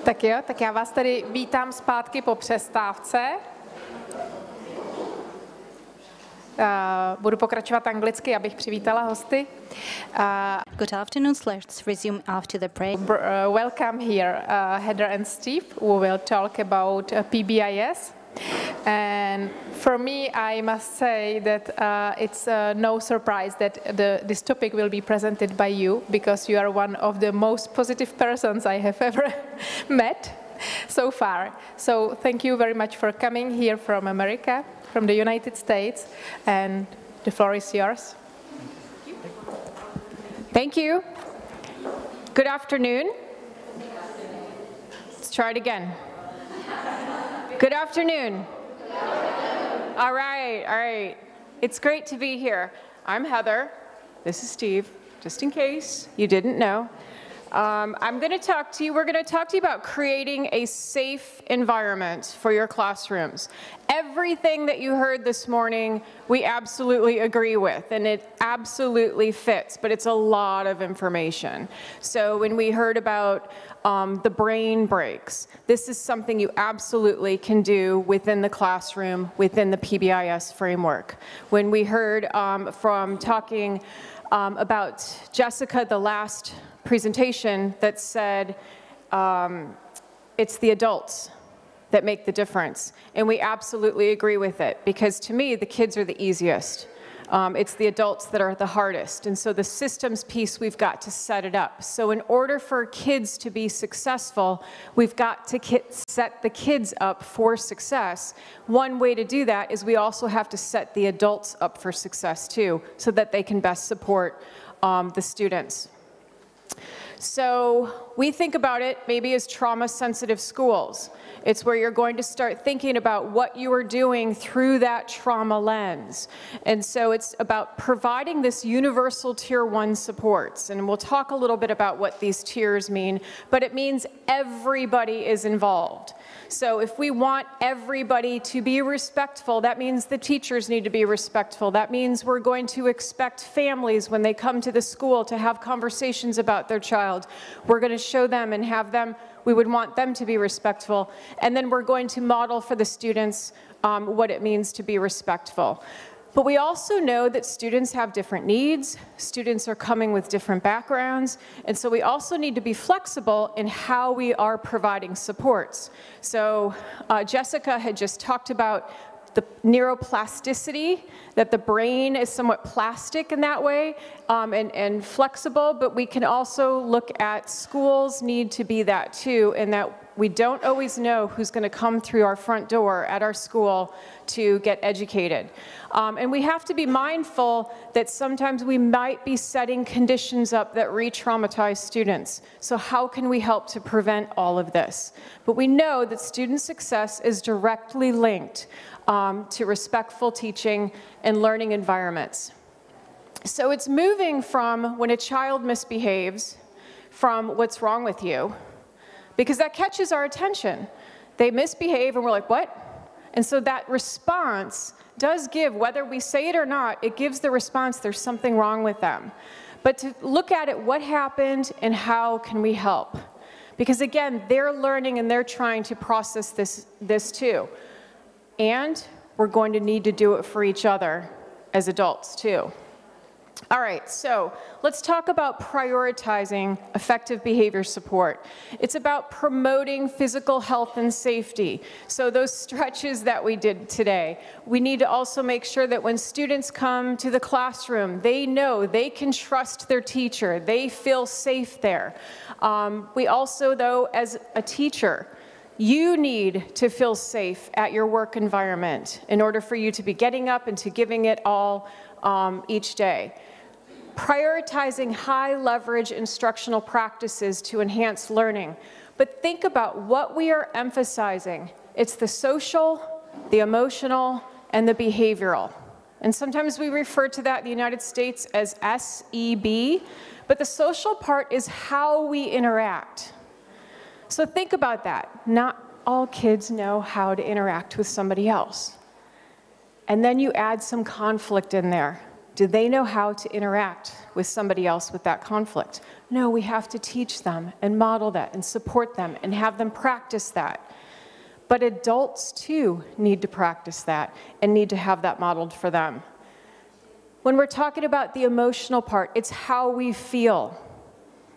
Tak jo, tak já vás tady vítám zpátky po přestávce. Budu pokračovat anglicky, abych přivítala hosty. Good afternoon. Let's resume after the break. Welcome here, Heather and Steve, who will talk about PBIS. And for me, I must say that it's no surprise that this topic will be presented by you, because you are one of the most positive persons I have ever met so far. So thank you very much for coming here from America, from the United States, and the floor is yours. Thank you. Good afternoon. Let's try it again. Good afternoon. All right. It's great to be here. I'm Heather. This is Steve, just in case you didn't know. I'm going to talk to you, we're going to talk to you about creating a safe environment for your classrooms. Everything that you heard this morning, we absolutely agree with, and it absolutely fits, but it's a lot of information. So when we heard about the brain breaks, this is something you absolutely can do within the classroom, within the PBIS framework. When we heard from talking about Jessica, the last presentation that said it's the adults that make the difference. And we absolutely agree with it, because to me, the kids are the easiest. It's the adults that are the hardest. And so the systems piece, we've got to set it up. So in order for kids to be successful, we've got to set the kids up for success. One way to do that is we also have to set the adults up for success too, so that they can best support the students. So we think about it maybe as trauma-sensitive schools. It's where you're going to start thinking about what you are doing through that trauma lens. And so it's about providing this universal Tier 1 supports. And we'll talk a little bit about what these tiers mean, but it means everybody is involved. So if we want everybody to be respectful, that means the teachers need to be respectful. That means we're going to expect families when they come to the school to have conversations about their child. We're going to show them and have them, we would want them to be respectful. And then we're going to model for the students what it means to be respectful. But we also know that students have different needs, students are coming with different backgrounds, and so we also need to be flexible in how we are providing supports. So Jessica had just talked about the neuroplasticity, that the brain is somewhat plastic in that way and flexible, but we can also look at schools need to be that too, in that we don't always know who's going to come through our front door at our school to get educated. And we have to be mindful that sometimes we might be setting conditions up that re-traumatize students. So how can we help to prevent all of this? But we know that student success is directly linked to respectful teaching and learning environments. So it's moving from when a child misbehaves, from what's wrong with you, because that catches our attention. They misbehave and we're like, what? And so that response does give, whether we say it or not, it gives the response there's something wrong with them. But to look at it, what happened and how can we help? Because again, they're learning and they're trying to process this too. And we're going to need to do it for each other as adults too. All right, so let's talk about prioritizing effective behavior support. It's about promoting physical health and safety. So those stretches that we did today, we need to also make sure that when students come to the classroom, they know they can trust their teacher, they feel safe there. We also, though, as a teacher, you need to feel safe at your work environment in order for you to be getting up and to giving it all each day. Prioritizing high leverage instructional practices to enhance learning. But think about what we are emphasizing. It's the social, the emotional, and the behavioral. And sometimes we refer to that in the United States as SEB, but the social part is how we interact. So think about that. Not all kids know how to interact with somebody else. And then you add some conflict in there Do they know how to interact with somebody else with that conflict? No, we have to teach them and model that and support them and have them practice that. But adults too need to practice that and need to have that modeled for them. When we're talking about the emotional part, it's how we feel.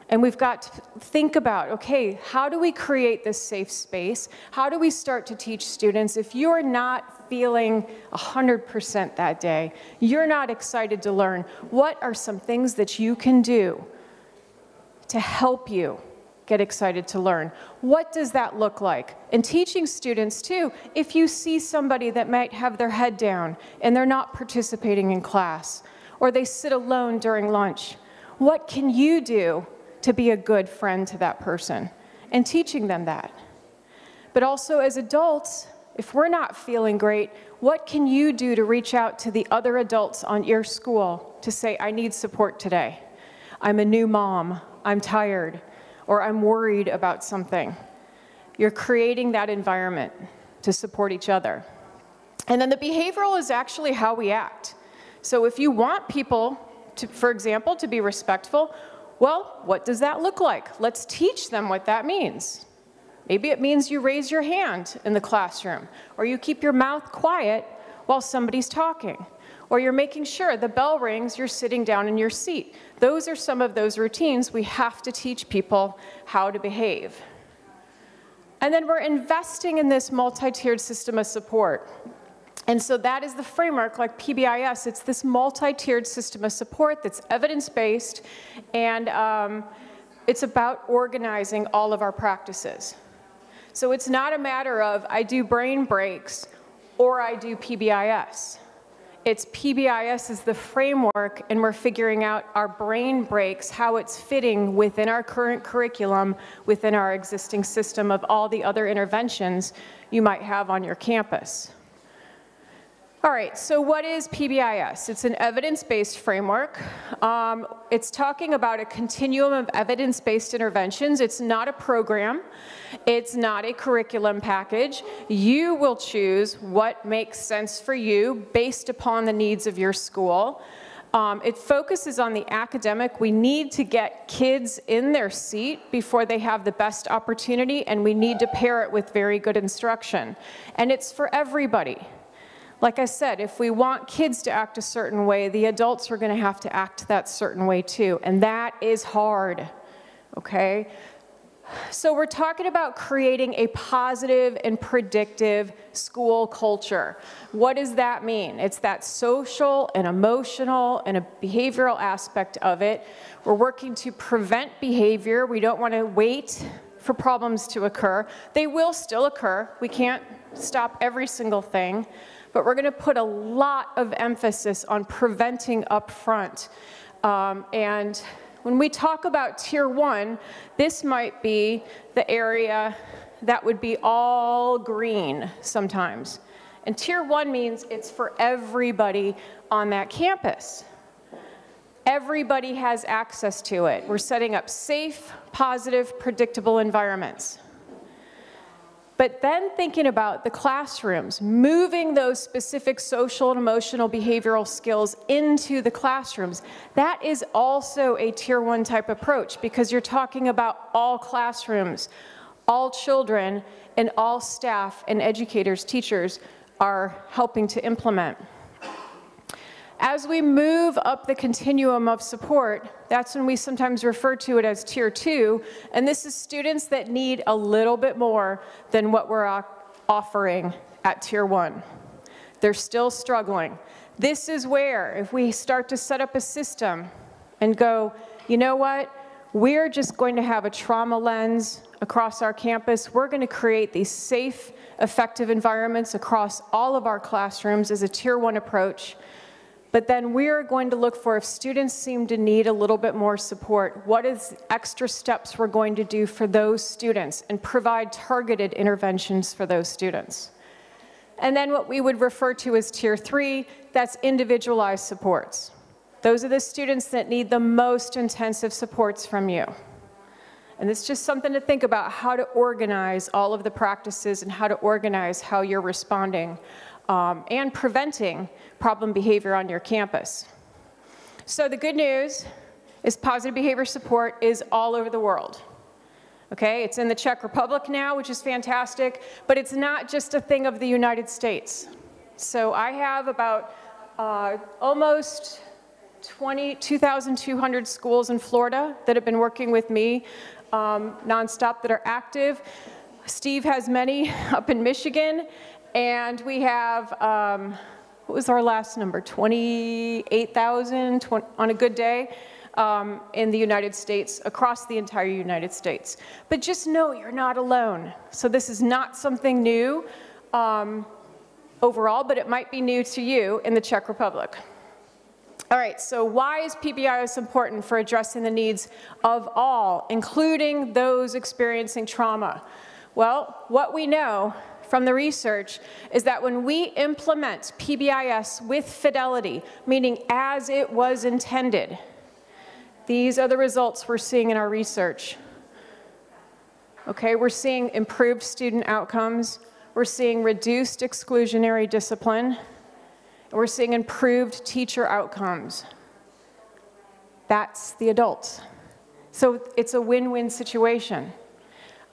And we've got to think about, okay, how do we create this safe space? How do we start to teach students, if you're not feeling 100% that day, you're not excited to learn, what are some things that you can do to help you get excited to learn? What does that look like? And teaching students too, if you see somebody that might have their head down and they're not participating in class, or they sit alone during lunch, what can you do to be a good friend to that person? And teaching them that. But also as adults, if we're not feeling great, what can you do to reach out to the other adults on your school to say, I need support today. I'm a new mom, I'm tired, or I'm worried about something. You're creating that environment to support each other. And then the behavioral is actually how we act. So if you want people to, for example, to be respectful, well, what does that look like? Let's teach them what that means. Maybe it means you raise your hand in the classroom, or you keep your mouth quiet while somebody's talking, or you're making sure the bell rings, you're sitting down in your seat. Those are some of those routines we have to teach people how to behave. And then we're investing in this multi-tiered system of support. And so that is the framework, like PBIS. It's this multi-tiered system of support that's evidence-based, and it's about organizing all of our practices. So it's not a matter of I do brain breaks or I do PBIS. It's PBIS is the framework, and we're figuring out our brain breaks, how it's fitting within our current curriculum, within our existing system of all the other interventions you might have on your campus. All right, so what is PBIS? It's an evidence-based framework. It's talking about a continuum of evidence-based interventions. It's not a program. It's not a curriculum package. You will choose what makes sense for you based upon the needs of your school. It focuses on the academic. We need to get kids in their seat before they have the best opportunity, and we need to pair it with very good instruction. And it's for everybody. Like I said, if we want kids to act a certain way, the adults are going to have to act that certain way too, and that is hard, okay? So we're talking about creating a positive and predictive school culture. What does that mean? It's that social and emotional and a behavioral aspect of it. We're working to prevent behavior. We don't want to wait for problems to occur. They will still occur. We can't stop every single thing. But we're going to put a lot of emphasis on preventing up front. And when we talk about Tier 1, this might be the area that would be all green sometimes. And Tier 1 means it's for everybody on that campus. Everybody has access to it. We're setting up safe, positive, predictable environments. But then thinking about the classrooms, moving those specific social and emotional behavioral skills into the classrooms, that is also a Tier 1 type approach, because you're talking about all classrooms, all children, and all staff and educators, teachers are helping to implement. As we move up the continuum of support, that's when we sometimes refer to it as Tier 2, and this is students that need a little bit more than what we're offering at Tier 1. They're still struggling. This is where, if we start to set up a system and go, you know what, we're just going to have a trauma lens across our campus. We're going to create these safe, effective environments across all of our classrooms as a Tier 1 approach. But then we're going to look for, if students seem to need a little bit more support, what is extra steps we're going to do for those students and provide targeted interventions for those students. And then what we would refer to as Tier 3, that's individualized supports. Those are the students that need the most intensive supports from you. And it's just something to think about, how to organize all of the practices and how to organize how you're responding and preventing problem behavior on your campus. So the good news is positive behavior support is all over the world. Okay, it's in the Czech Republic now, which is fantastic, but it's not just a thing of the United States. So I have about almost 2,200 schools in Florida that have been working with me nonstop that are active. Steve has many up in Michigan, and we have, what was our last number, 28,000 on a good day in the United States, across the entire United States. But just know you're not alone. So this is not something new overall, but it might be new to you in the Czech Republic. All right, so why is PBIS important for addressing the needs of all, including those experiencing trauma? Well, what we know from the research is that when we implement PBIS with fidelity, meaning as it was intended, these are the results we're seeing in our research. Okay, we're seeing improved student outcomes, we're seeing reduced exclusionary discipline, and we're seeing improved teacher outcomes. That's the adults. So it's a win-win situation.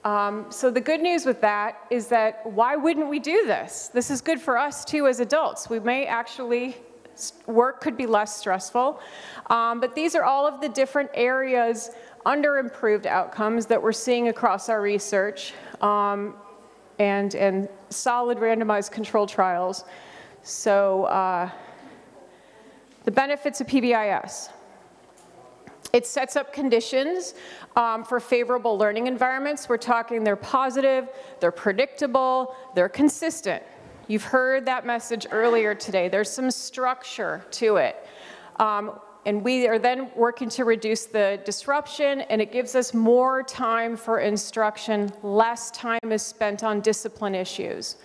So the good news with that is that why wouldn't we do this? This is good for us too as adults. We may actually, work could be less stressful, but these are all of the different areas under improved outcomes that we're seeing across our research and solid randomized control trials. So the benefits of PBIS. It sets up conditions for favorable learning environments. We're talking they're positive, they're predictable, they're consistent. You've heard that message earlier today. There's some structure to it. And we are then working to reduce the disruption, and it gives us more time for instruction. Less time is spent on discipline issues.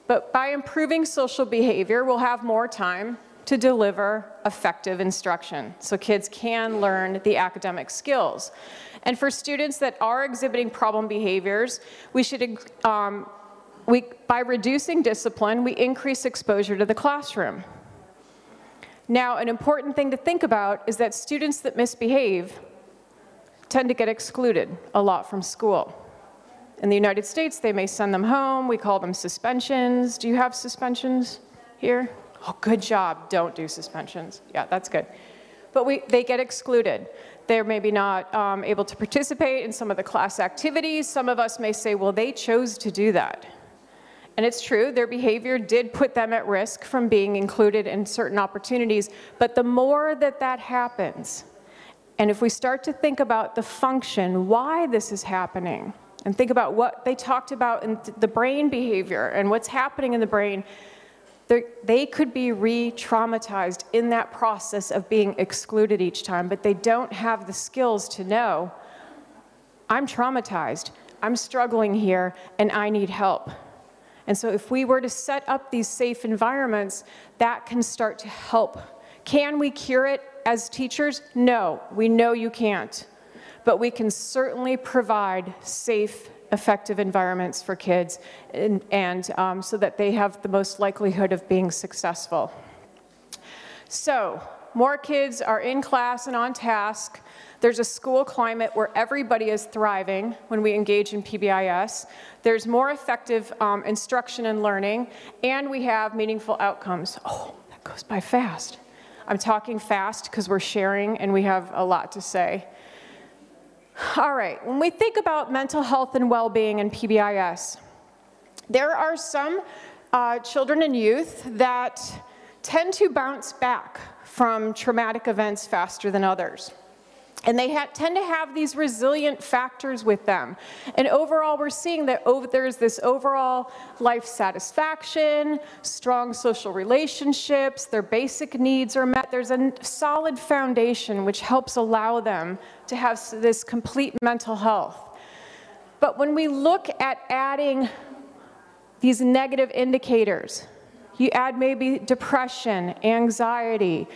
But by improving social behavior, we'll have more time to deliver effective instruction so kids can learn the academic skills. And for students that are exhibiting problem behaviors, we should, by reducing discipline, we increase exposure to the classroom. Now, an important thing to think about is that students that misbehave tend to get excluded a lot from school. In the United States, they may send them home. We call them suspensions. Do you have suspensions here? Oh, good job. Don't do suspensions. Yeah, that's good. But they get excluded. They're maybe not able to participate in some of the class activities. Some of us may say, well, they chose to do that. And it's true, their behavior did put them at risk from being included in certain opportunities. But the more that that happens, and if we start to think about the function, why this is happening, and think about what they talked about in the brain behavior and what's happening in the brain, they could be re-traumatized in that process of being excluded each time, but they don't have the skills to know, I'm traumatized, I'm struggling here, and I need help. And so if we were to set up these safe environments, that can start to help. Can we cure it as teachers? No, we know you can't. But we can certainly provide safe, effective environments for kids and so that they have the most likelihood of being successful. So, more kids are in class and on task. There's a school climate where everybody is thriving when we engage in PBIS. There's more effective instruction and learning, and we have meaningful outcomes. Oh, that goes by fast. I'm talking fast because we're sharing and we have a lot to say. All right, when we think about mental health and well-being in PBIS, there are some children and youth that tend to bounce back from traumatic events faster than others. And they tend to have these resilient factors with them. And overall, we're seeing that there's this overall life satisfaction, strong social relationships, their basic needs are met. There's a solid foundation which helps allow them to have this complete mental health. But when we look at adding these negative indicators, you add maybe depression, anxiety.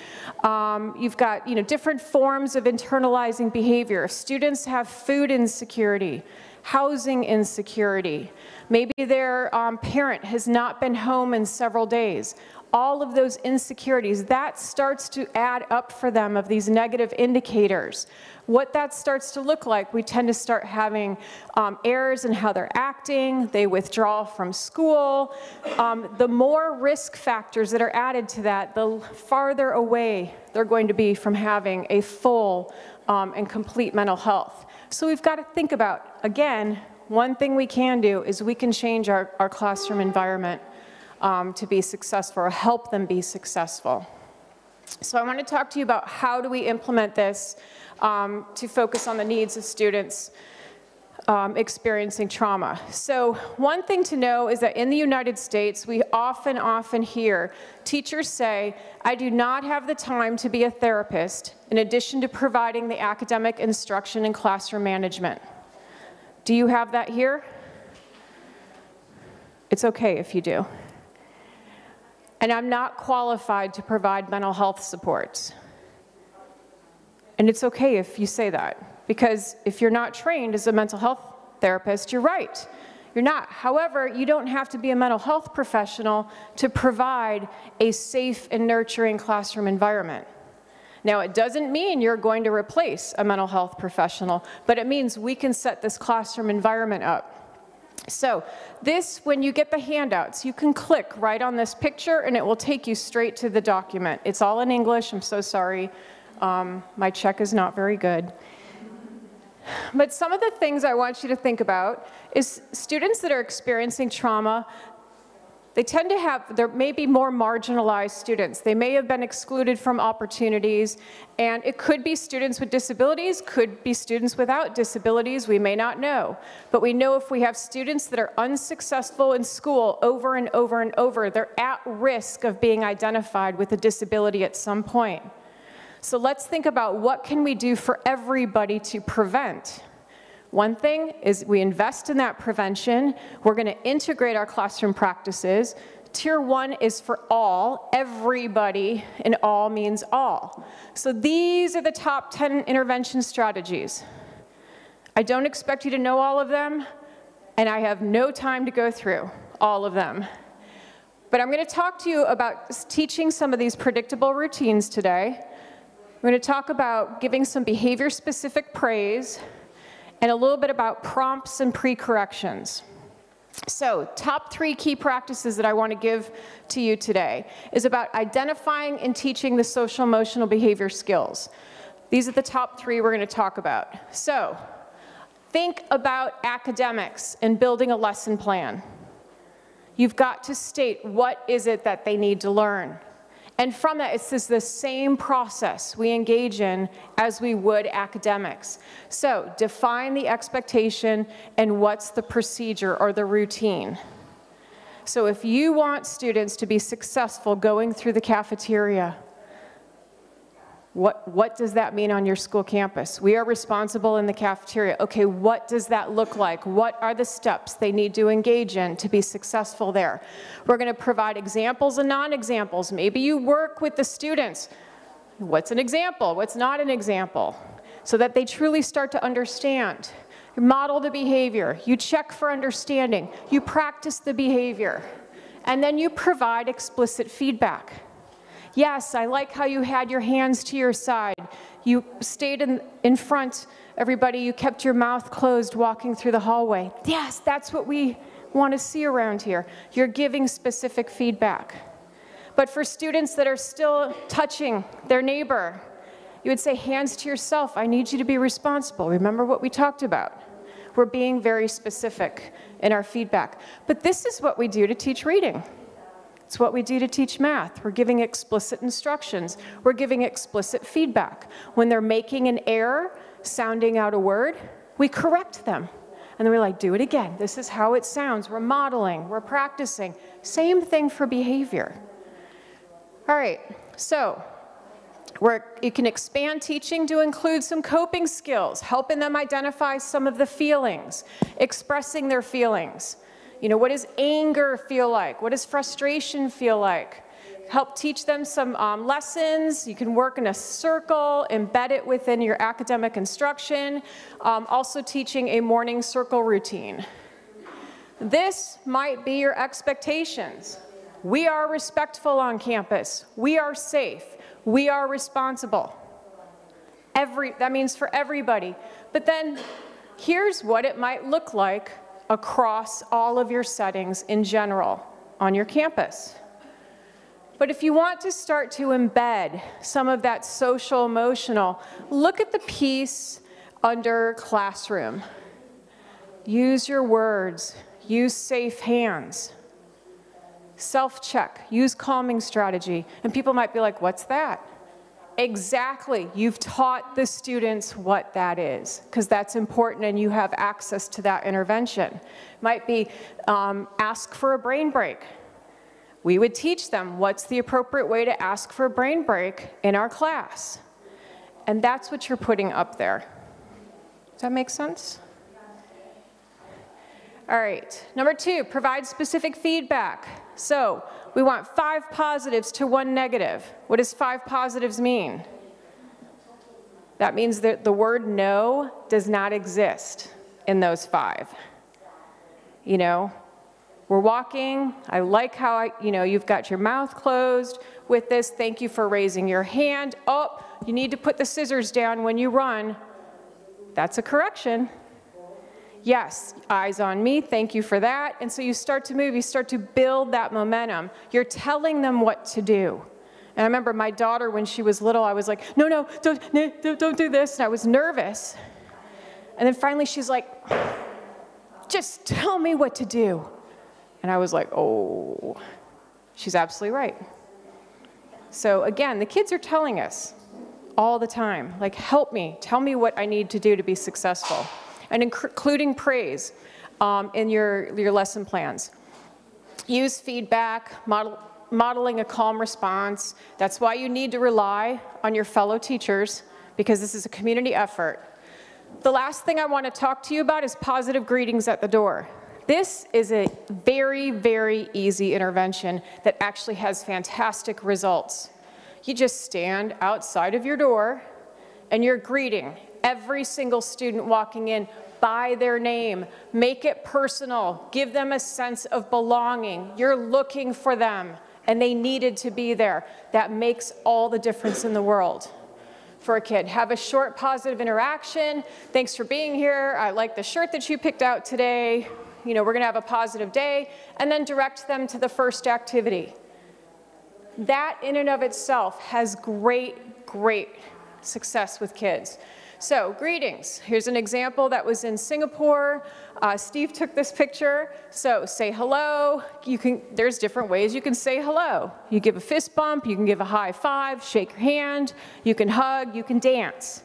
You've got different forms of internalizing behavior. Students have food insecurity, housing insecurity. Maybe their parent has not been home in several days. all of those insecurities, that starts to add up for them of these negative indicators. What that starts to look like, we tend to start having errors in how they're acting, they withdraw from school. The more risk factors that are added to that, the farther away they're going to be from having a full and complete mental health. So we've got to think about, again, one thing we can do is we can change our classroom environment to be successful, or help them be successful. So I want to talk to you about how do we implement this to focus on the needs of students experiencing trauma. So one thing to know is that in the United States, we often hear teachers say, I do not have the time to be a therapist in addition to providing the academic instruction and classroom management. Do you have that here? It's okay if you do. And I'm not qualified to provide mental health supports. And it's okay if you say that, because if you're not trained as a mental health therapist, you're right. You're not. However, you don't have to be a mental health professional to provide a safe and nurturing classroom environment. Now, it doesn't mean you're going to replace a mental health professional, but it means we can set this classroom environment up. So this, when you get the handouts, you can click right on this picture and it will take you straight to the document. It's all in English, I'm so sorry. My Czech is not very good. But some of the things I want you to think about is students that are experiencing trauma, they tend to have, there may be more marginalized students. They may have been excluded from opportunities, and it could be students with disabilities, could be students without disabilities, we may not know. But we know if we have students that are unsuccessful in school over and over and over, they're at risk of being identified with a disability at some point. So let's think about what can we do for everybody to prevent. One thing is we invest in that prevention. We're going to integrate our classroom practices. Tier 1 is for all, everybody, and all means all. So these are the top 10 intervention strategies. I don't expect you to know all of them, and I have no time to go through all of them. But I'm going to talk to you about teaching some of these predictable routines today. We're going to talk about giving some behavior-specific praise, and a little bit about prompts and pre-corrections. So, top 3 key practices that I want to give to you today is about identifying and teaching the social-emotional behavior skills. These are the top 3 we're going to talk about. So, think about academics and building a lesson plan. You've got to state what is it that they need to learn. And from that, it's the same process we engage in as we would academics. So define the expectation and what's the procedure or the routine. So if you want students to be successful going through the cafeteria, what does that mean on your school campus? We are responsible in the cafeteria. Okay, what does that look like? What are the steps they need to engage in to be successful there? We're going to provide examples and non-examples. Maybe you work with the students. What's an example? What's not an example? So that they truly start to understand. You model the behavior. You check for understanding. You practice the behavior. And then you provide explicit feedback. Yes, I like how you had your hands to your side. You stayed in front, everybody. You kept your mouth closed walking through the hallway. Yes, that's what we want to see around here. You're giving specific feedback. But for students that are still touching their neighbor, you would say, hands to yourself. I need you to be responsible. Remember what we talked about. We're being very specific in our feedback. But this is what we do to teach reading. It's what we do to teach math. We're giving explicit instructions. We're giving explicit feedback. When they're making an error, sounding out a word, we correct them. And then we're like, do it again. This is how it sounds. We're modeling. We're practicing. Same thing for behavior. All right, so you can expand teaching to include some coping skills, helping them identify some of the feelings, expressing their feelings. You know, what does anger feel like? What does frustration feel like? Help teach them some lessons. You can work in a circle, embed it within your academic instruction. Also teaching a morning circle routine. This might be your expectations. We are respectful on campus. We are safe. We are responsible. That means for everybody. But then here's what it might look like across all of your settings in general on your campus. But if you want to start to embed some of that social emotional, look at the piece under classroom. Use your words. Use safe hands. Self-check. Use calming strategy. And people might be like, what's that? Exactly. You've taught the students what that is, because that's important and you have access to that intervention. Might be ask for a brain break. We would teach them what's the appropriate way to ask for a brain break in our class. And that's what you're putting up there. Does that make sense? All right. Number 2, provide specific feedback. So we want 5 positives to 1 negative. What does 5 positives mean? That means that the word no does not exist in those 5. You know, we're walking. I like how you've got your mouth closed with this. Thank you for raising your hand. Oh, you need to put the scissors down when you run. That's a correction. Yes, eyes on me, thank you for that. And so you start to move, you start to build that momentum. You're telling them what to do. And I remember my daughter, when she was little, I was like, no, don't do this. And I was nervous. And then finally she's like, just tell me what to do. And I was like, oh, she's absolutely right. So again, the kids are telling us all the time, like, help me, tell me what I need to do to be successful. And including praise in your lesson plans. Use feedback, modeling a calm response. That's why you need to rely on your fellow teachers, because this is a community effort. The last thing I want to talk to you about is positive greetings at the door. This is a very, very easy intervention that actually has fantastic results. You just stand outside of your door and you're greeting every single student walking in by their name. Make it personal. Give them a sense of belonging. You're looking for them, and they needed to be there. That makes all the difference in the world for a kid. Have a short positive interaction. Thanks for being here. I like the shirt that you picked out today. You know, we're going to have a positive day. And then direct them to the first activity. That in and of itself has great, great success with kids. So greetings. Here's an example that was in Singapore. Steve took this picture. So say hello. There's different ways you can say hello. You give a fist bump. You can give a high five, shake your hand. You can hug. You can dance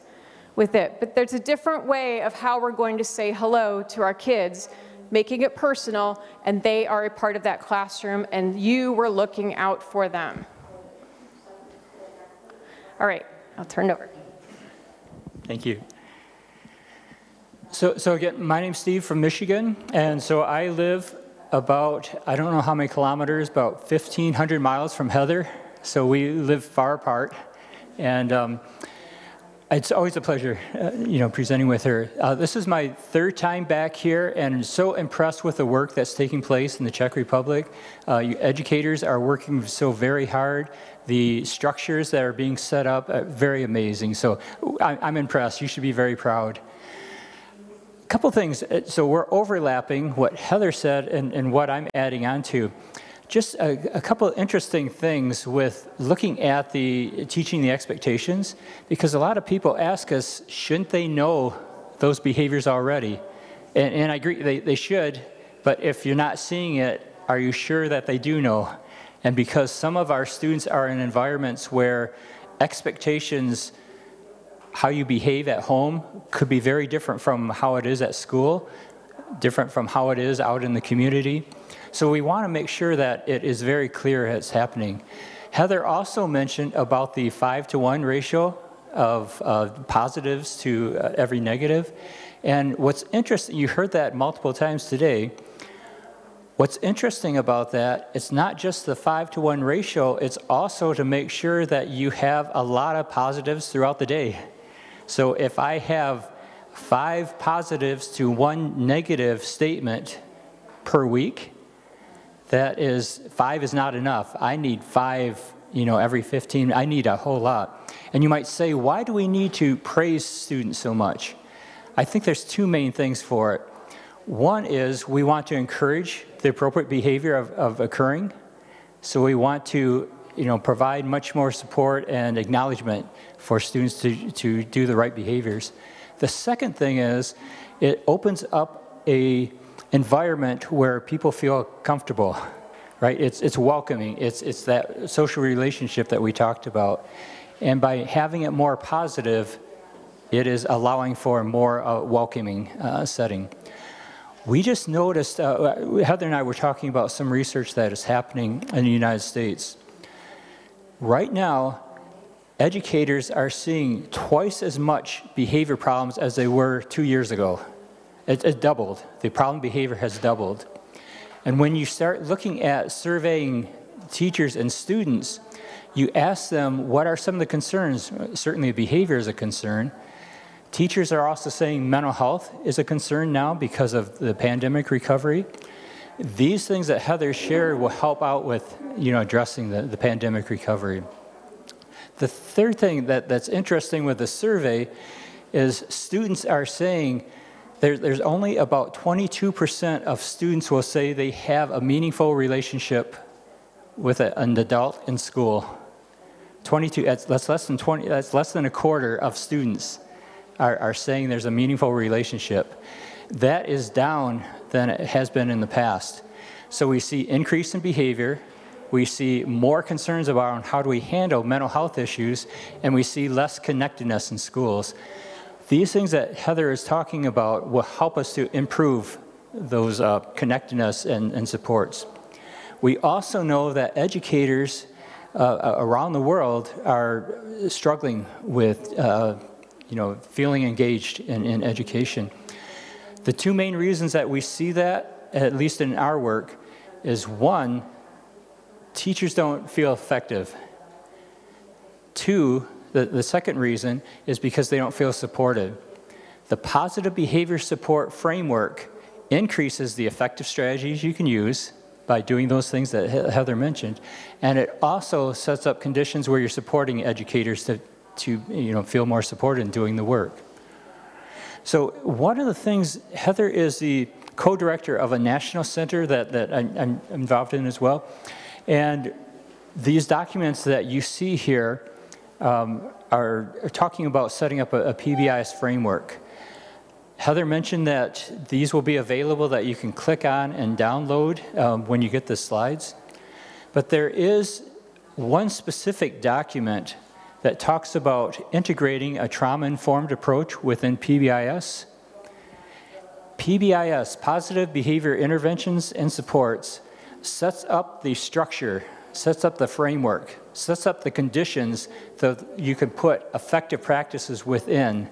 with it. But there's a different way of how we're going to say hello to our kids, making it personal, and they are a part of that classroom, and you were looking out for them. All right, I'll turn it over. Thank you. So again, my name's Steve from Michigan, and so I live about, I don't know how many kilometers, about 1,500 miles from Heather, so we live far apart, and it's always a pleasure, presenting with her. This is my 3rd time back here, and so impressed with the work that's taking place in the Czech Republic. You educators are working so very hard. The structures that are being set up are very amazing. So I'm impressed. You should be very proud. A couple things. So we're overlapping what Heather said and what I'm adding on to. Just a couple of interesting things with looking at the teaching the expectations, because a lot of people ask us, shouldn't they know those behaviors already? And I agree, they should, but if you're not seeing it, are you sure that they do know? And because some of our students are in environments where expectations, how you behave at home, could be very different from how it is at school, different from how it is out in the community. So we want to make sure that it is very clear it's happening. Heather also mentioned about the 5-to-1 ratio of positives to every negative. And what's interesting, you heard that multiple times today. What's interesting about that, it's not just the 5-to-1 ratio, it's also to make sure that you have a lot of positives throughout the day. So if I have 5 positives to 1 negative statement per week, that is, 5 is not enough. I need 5, every 15. I need a whole lot. And you might say, why do we need to praise students so much? I think there's 2 main things for it. One is we want to encourage the appropriate behavior of occurring. So we want to, provide much more support and acknowledgement for students to do the right behaviors. The second thing is it opens up a environment where people feel comfortable, right? It's welcoming. It's that social relationship that we talked about. And by having it more positive, it is allowing for a more welcoming setting. We just noticed, Heather and I were talking about some research that is happening in the United States. Right now, educators are seeing twice as much behavior problems as they were 2 years ago. It doubled. The problem behavior has doubled. And when you start looking at surveying teachers and students, you ask them what are some of the concerns. Certainly behavior is a concern. Teachers are also saying mental health is a concern now because of the pandemic recovery. These things that Heather shared will help out with addressing the pandemic recovery. The third thing that's interesting with the survey is students are saying there's only about 22% of students will say they have a meaningful relationship with an adult in school. 22, that's less than 20, that's less than a quarter of students are saying there's a meaningful relationship. That is down than it has been in the past. So we see increase in behavior, we see more concerns about how do we handle mental health issues, and we see less connectedness in schools. These things that Heather is talking about will help us to improve those connectedness and supports. We also know that educators around the world are struggling with feeling engaged in education. The 2 main reasons that we see that, at least in our work, is 1, teachers don't feel effective. 2, the second reason is because they don't feel supported. The positive behavior support framework increases the effective strategies you can use by doing those things that Heather mentioned, and it also sets up conditions where you're supporting educators to feel more supported in doing the work. So one of the things, Heather is the co-director of a national center that I'm involved in as well, and these documents that you see here are talking about setting up a PBIS framework. Heather mentioned that these will be available that you can click on and download when you get the slides. But there is one specific document that talks about integrating a trauma-informed approach within PBIS. PBIS, Positive Behavior Interventions and Supports, sets up the structure, sets up the framework, sets up the conditions that you can put effective practices within,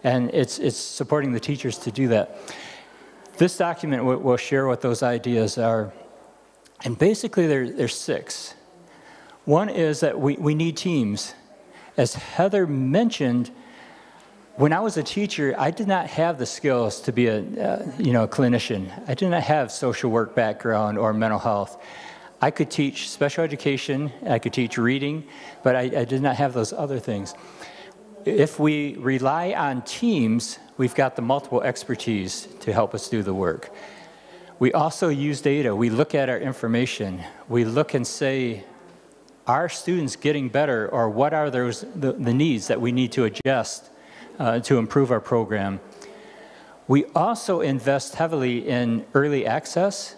and it's supporting the teachers to do that. This document will share what those ideas are, and basically there's 6. One is that we need teams. As Heather mentioned, when I was a teacher, I did not have the skills to be a clinician. I did not have social work background or mental health. I could teach special education, I could teach reading, but I did not have those other things. If we rely on teams, we've got the multiple expertise to help us do the work. We also use data. We look at our information. We look and say, are students getting better, or what are the needs that we need to adjust to improve our program? We also invest heavily in early access,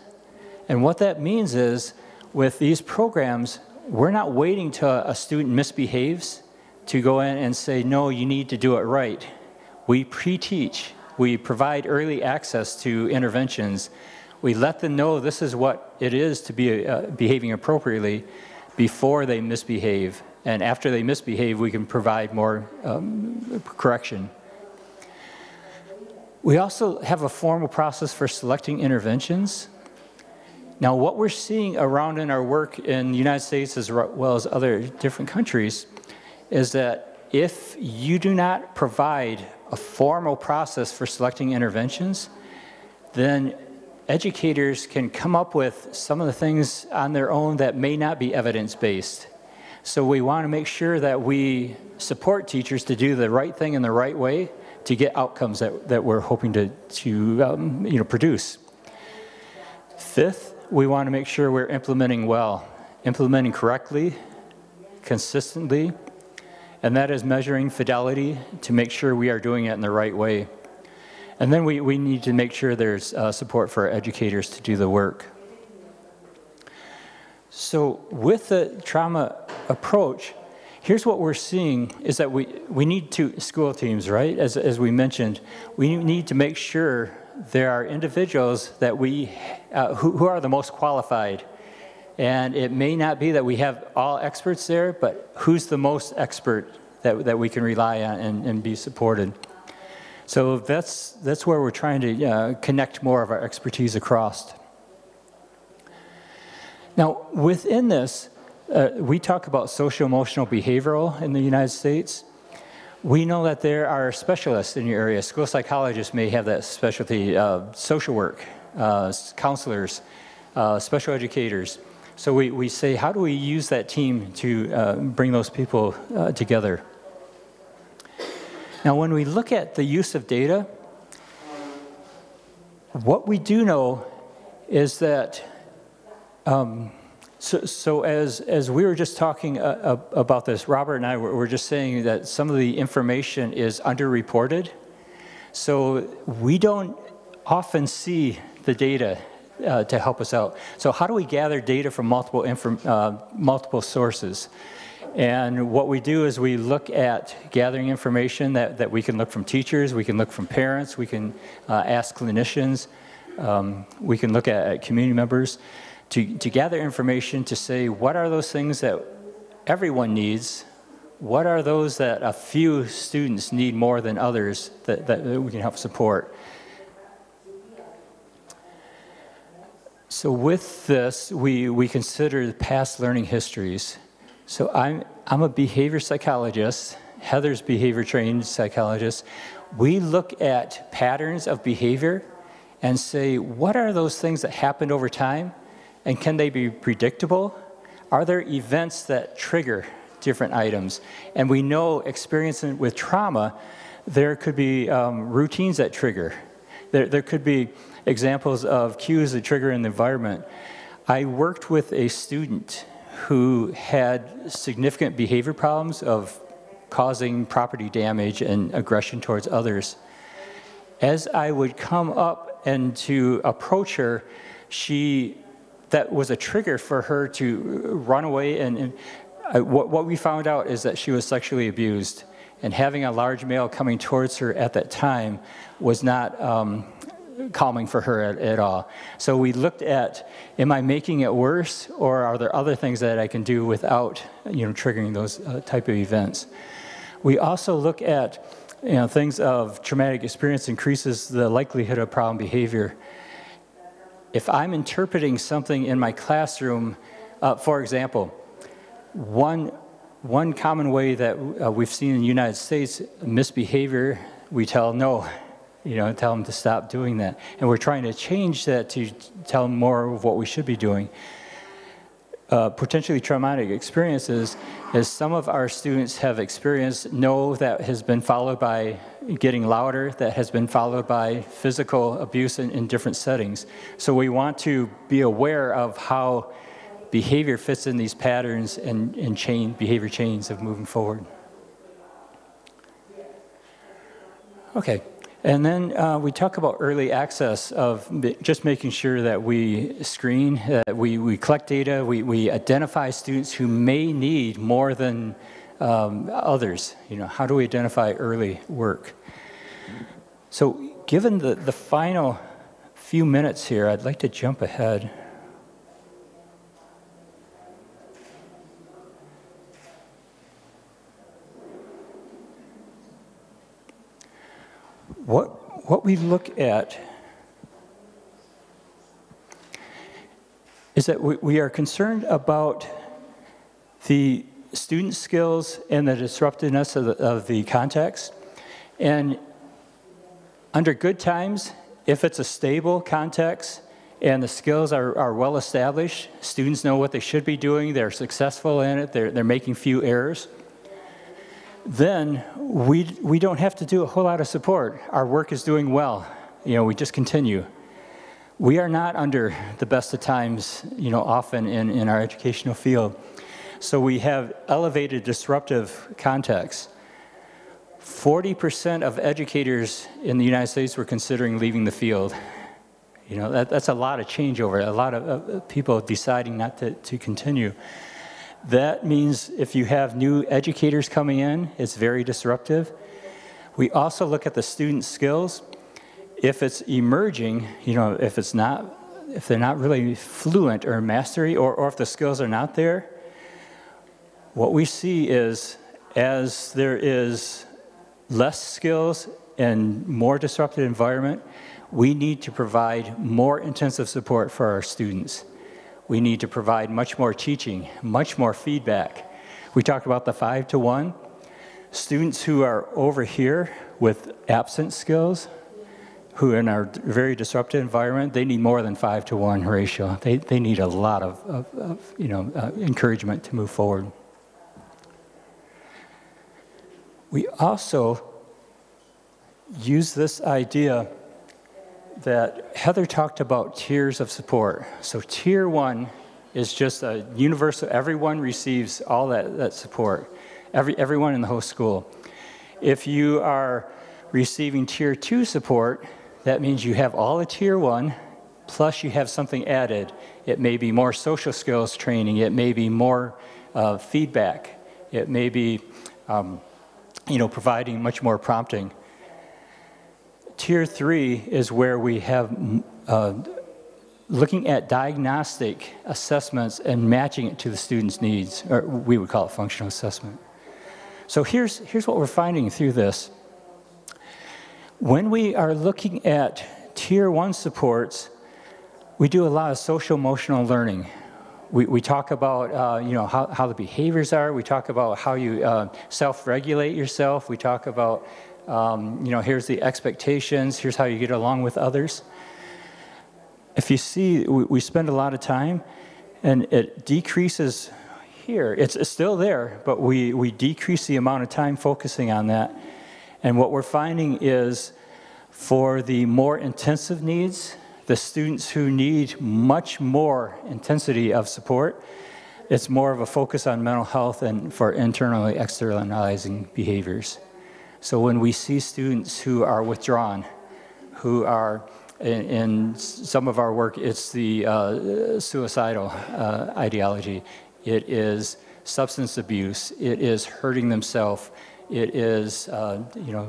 and what that means is with these programs, we're not waiting till a student misbehaves to go in and say, no, you need to do it right. We pre-teach. We provide early access to interventions. We let them know this is what it is to be behaving appropriately before they misbehave. And after they misbehave, we can provide more correction. We also have a formal process for selecting interventions. Now, what we're seeing around in our work in the United States as well as other different countries is that if you do not provide a formal process for selecting interventions, then educators can come up with some of the things on their own that may not be evidence-based. So we want to make sure that we support teachers to do the right thing in the right way to get outcomes that we're hoping to produce. Fifth, we want to make sure we're implementing well, implementing correctly, consistently, and that is measuring fidelity to make sure we are doing it in the right way. And then we need to make sure there's support for our educators to do the work. So with the trauma approach, here's what we're seeing is that we need to, school teams, right? As we mentioned, we need to make sure there are individuals that who are the most qualified. And it may not be that we have all experts there, but who's the most expert that we can rely on and be supported. So that's where we're trying to connect more of our expertise across. Now, within this, we talk about social-emotional behavioral in the United States. We know that there are specialists in your area. School psychologists may have that specialty, social work, counselors, special educators. So we say, how do we use that team to bring those people together? Now, when we look at the use of data, what we do know is that, so as we were just talking about this, Robert and I were just saying that some of the information is underreported. So we don't often see the data to help us out. So how do we gather data from multiple sources? And what we do is we look at gathering information that we can look from teachers, we can look from parents, we can ask clinicians, we can look at community members to gather information to say what are those things that everyone needs, what are those that a few students need more than others that we can help support. So with this, we consider the past learning histories. So I'm a behavior psychologist. Heather's behavior trained psychologist. We look at patterns of behavior and say, what are those things that happened over time? And can they be predictable? Are there events that trigger different items? And we know, experiencing with trauma, there could be routines that trigger. There could be examples of cues that trigger in the environment. I worked with a student who had significant behavior problems of causing property damage and aggression towards others. As I would come up and to approach her, that was a trigger for her to run away, and what we found out is that she was sexually abused, and having a large male coming towards her at that time was not calming for her at all. So we looked at, am I making it worse, or are there other things that I can do without triggering those type of events? We also look at things of traumatic experience increases the likelihood of problem behavior. If I'm interpreting something in my classroom, for example, one common way that we've seen in the United States, misbehavior, we tell no. Tell them to stop doing that. And we're trying to change that to tell them more of what we should be doing. Potentially traumatic experiences, as some of our students have experienced, no, that has been followed by getting louder, that has been followed by physical abuse in different settings. So we want to be aware of how behavior fits in these patterns and behavior chains of moving forward. Okay. And then we talk about early access of just making sure that we screen, that we collect data, we identify students who may need more than others. How do we identify early work? So given the final few minutes here, I'd like to jump ahead. What we look at is that we are concerned about the student skills and the disruptiveness of the context. And under good times, if it's a stable context and the skills are well established. Students know what they should be doing. They're successful in it. They're making few errors. Then we don't have to do a whole lot of support. Our work is doing well. We just continue. We are not under the best of times, often in our educational field. So we have elevated disruptive contexts. 40% of educators in the United States were considering leaving the field. That's a lot of changeover, a lot of people deciding not to continue. That means if you have new educators coming in, it's very disruptive. We also look at the student skills. If it's emerging, if they're not really fluent or mastery, or if the skills are not there, what we see is as there is less skills and more disrupted environment, we need to provide more intensive support for our students. We need to provide much more teaching, much more feedback. We talked about the 5-to-1. Students who are over here with absent skills, who in our very disrupted environment, they need more than 5-to-1 ratio. They need a lot of encouragement to move forward. We also use this idea that Heather talked about tiers of support. So tier 1 is just a universal, everyone receives all that support, everyone in the whole school. If you are receiving tier 2 support, that means you have all of tier 1, plus you have something added. It may be more social skills training, it may be more feedback, it may be providing much more prompting. Tier 3 is where we have looking at diagnostic assessments and matching it to the student's needs, or we would call it functional assessment. So here's what we're finding through this. When we are looking at tier 1 supports, we do a lot of social emotional learning. We talk about how the behaviors are. We talk about how you self-regulate yourself. We talk about here's the expectations. Here's how you get along with others. If you see, we spend a lot of time, and it decreases here. It's still there, but we decrease the amount of time focusing on that. And what we're finding is for the more intensive needs, the students who need much more intensity of support, it's more of a focus on mental health and for internally externalizing behaviors. So when we see students who are withdrawn, who are, in some of our work, it's the suicidal ideology. It is substance abuse. It is hurting themselves. It is,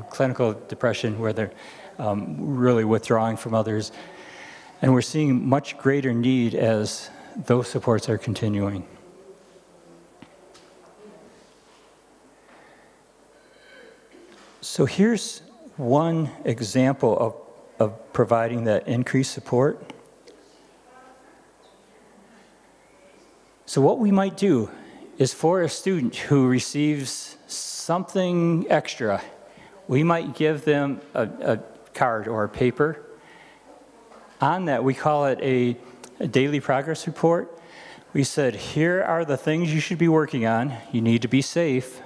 clinical depression where they're really withdrawing from others. And we're seeing much greater need as those supports are continuing. So here's one example of providing that increased support. So what we might do is for a student who receives something extra, we might give them a card or a paper. On that, we call it a daily progress report. We said, here are the things you should be working on. You need to be safe.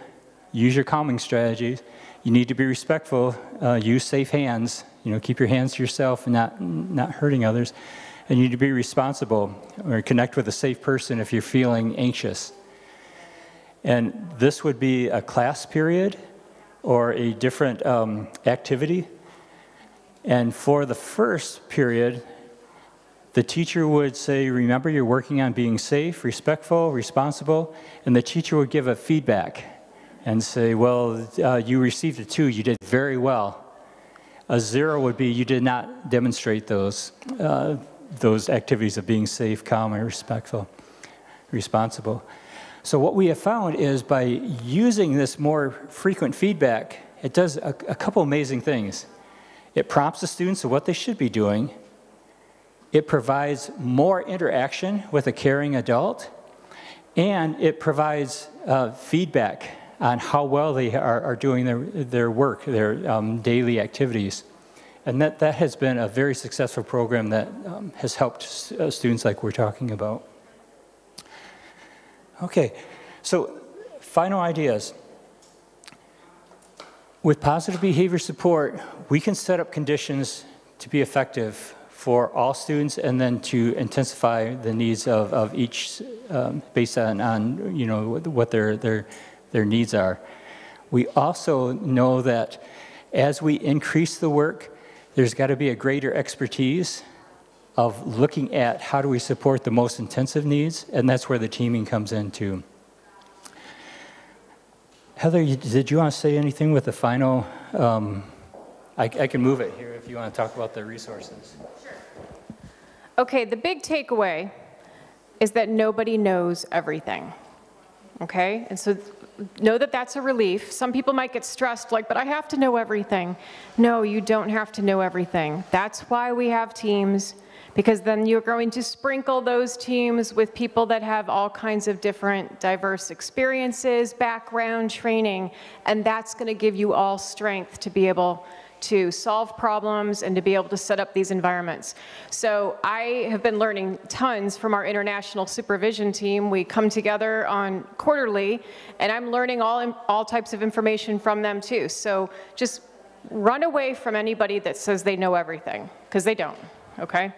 Use your calming strategies. You need to be respectful. Use safe hands. Keep your hands to yourself and not hurting others. And you need to be responsible or connect with a safe person if you're feeling anxious. And this would be a class period or a different activity. And for the first period, the teacher would say, remember you're working on being safe, respectful, responsible, and the teacher would give a feedback and say, well, you received a 2, you did very well. A 0 would be you did not demonstrate those activities of being safe, calm, and respectful, responsible. So what we have found is by using this more frequent feedback, it does a couple amazing things. It prompts the students of what they should be doing. It provides more interaction with a caring adult. And it provides feedback on how well they are doing their work, their daily activities. And that has been a very successful program that has helped students like we're talking about. Okay, so final ideas. With positive behavior support, we can set up conditions to be effective for all students and then to intensify the needs of each based on you know, what their needs are. We also know that as we increase the work, there's got to be a greater expertise of looking at how do we support the most intensive needs, and that's where the teaming comes in too. Heather, did you want to say anything with the final? I can move it here if you want to talk about the resources. Sure. Okay, the big takeaway is that nobody knows everything, okay? And so know that that's a relief. Some people might get stressed, like, but I have to know everything. No, you don't have to know everything. That's why we have teams, because then you're going to sprinkle those teams with people that have all kinds of different diverse experiences, background, training, and that's going to give you all strength to be able to solve problems and to be able to set up these environments. So I have been learning tons from our international supervision team. We come together on quarterly, and I'm learning all types of information from them too. So just run away from anybody that says they know everything, because they don't, okay?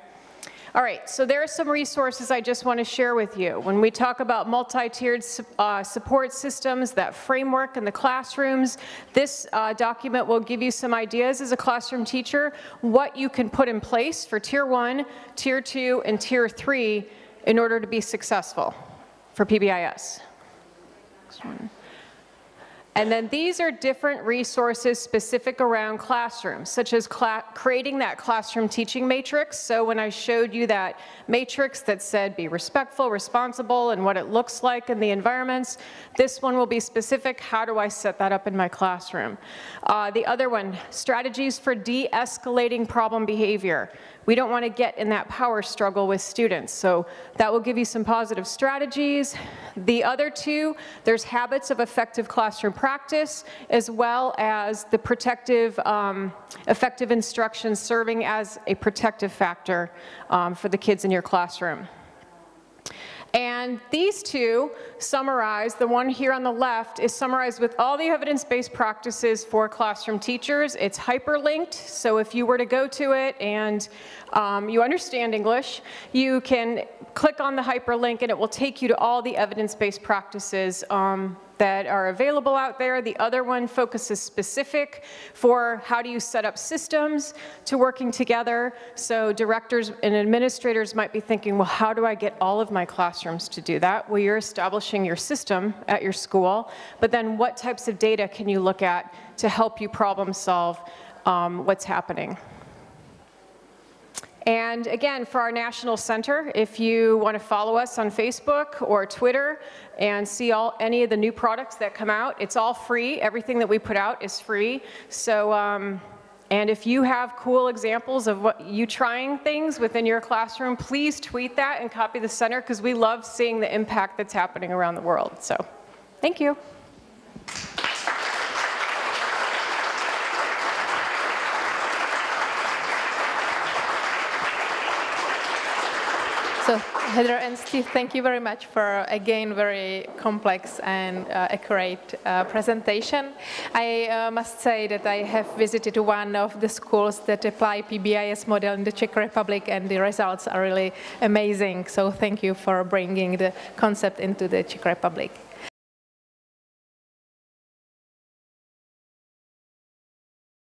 All right, so there are some resources I just want to share with you. When we talk about multi-tiered support systems, that framework in the classrooms, this document will give you some ideas as a classroom teacher, what you can put in place for Tier 1, Tier 2, and Tier 3 in order to be successful for PBIS. Next one. And then these are different resources specific around classrooms, such as creating that classroom teaching matrix. So when I showed you that matrix that said be respectful, responsible, and what it looks like in the environments, this one will be specific. How do I set that up in my classroom? The other one, strategies for de-escalating problem behavior. We don't want to get in that power struggle with students, so that will give you some positive strategies. The other two, there's habits of effective classroom practice, as well as the protective, effective instruction serving as a protective factor for the kids in your classroom. And these two summarize, the one here on the left is summarized with all the evidence-based practices for classroom teachers. It's hyperlinked, so if you were to go to it and you understand English, you can click on the hyperlink and it will take you to all the evidence-based practices that are available out there. The other one focuses specific for how do you set up systems to working together. So directors and administrators might be thinking, well, how do I get all of my classrooms to do that? Well, you're establishing your system at your school, but then what types of data can you look at to help you problem solve what's happening? And again, for our National Center, if you want to follow us on Facebook or Twitter and see any of the new products that come out, it's all free. Everything that we put out is free. So, and if you have cool examples of what you trying things within your classroom, please tweet that and copy the center, because we love seeing the impact that's happening around the world. So, thank you. So Heather and Steve, thank you very much for, again, very complex and accurate presentation. I must say that I have visited one of the schools that apply PBIS model in the Czech Republic, and the results are really amazing. So thank you for bringing the concept into the Czech Republic.